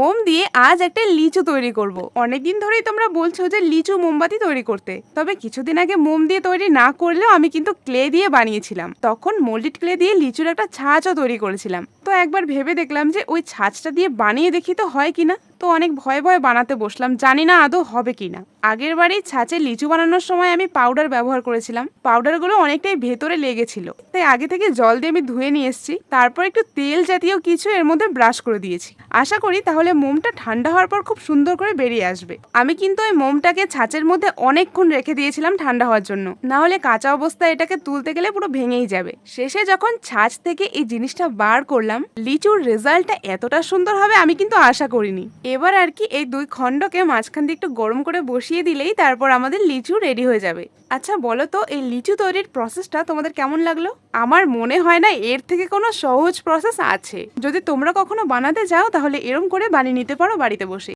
মোম দিয়ে আজ একটা লিচু তৈরি করব। অনেকদিন ধরেই তোমরা বলছো যে লিচু মোমবাতি তৈরি করতে, তবে কিছুদিন আগে মোম দিয়ে তৈরি না করলেও আমি কিন্তু ক্লে দিয়ে বানিয়েছিলাম। তখন মোল্ডেড ক্লে দিয়ে লিচুর একটা ছাঁচও তৈরি করেছিলাম। তো একবার ভেবে দেখলাম যে ওই ছাঁচটা দিয়ে বানিয়ে দেখি তো হয় কিনা। তো অনেক ভয়ে ভয়ে বানাতে বসলাম, জানি না আদৌ হবে কিনা। আগের বারই ছাঁচে লিচু বানানোর সময় আমি পাউডার ব্যবহার করেছিলাম। পাউডারগুলো অনেকটাই ভেতরে লেগেছিল, তাই আগে থেকে জল দিয়ে আমি ধুয়ে নিয়ে এসেছি। তারপর একটু তেল জাতীয় কিছু এর মধ্যে ব্রাশ করে দিয়েছি। আশা করি তাহলে মোমটা ঠান্ডা হওয়ার পর খুব সুন্দর করে বেরিয়ে আসবে। আমি কিন্তু ওই মোমটাকে ছাঁচের মধ্যে অনেকক্ষণ রেখে দিয়েছিলাম ঠান্ডা হওয়ার জন্য, না হলে কাঁচা অবস্থায় এটাকে তুলতে গেলে পুরো ভেঙেই যাবে। শেষে যখন ছাঁচ থেকে এই জিনিসটা বার করলাম, লিচুর রেজাল্টটা এতটা সুন্দর হবে আমি কিন্তু আশা করিনি। এবার আর কি এই দুই খণ্ডকে মাঝখান দিয়ে একটু গরম করে বসিয়ে দিলেই তারপর আমাদের লিচু রেডি হয়ে যাবে। আচ্ছা বলো তো, এই লিচু তৈরির প্রসেসটা তোমাদের কেমন লাগলো? আমার মনে হয় না এর থেকে কোনো সহজ প্রসেস আছে। যদি তোমরা কখনো বানাতে চাও তাহলে এরম করে বানিয়ে নিতে পারো বাড়িতে বসে।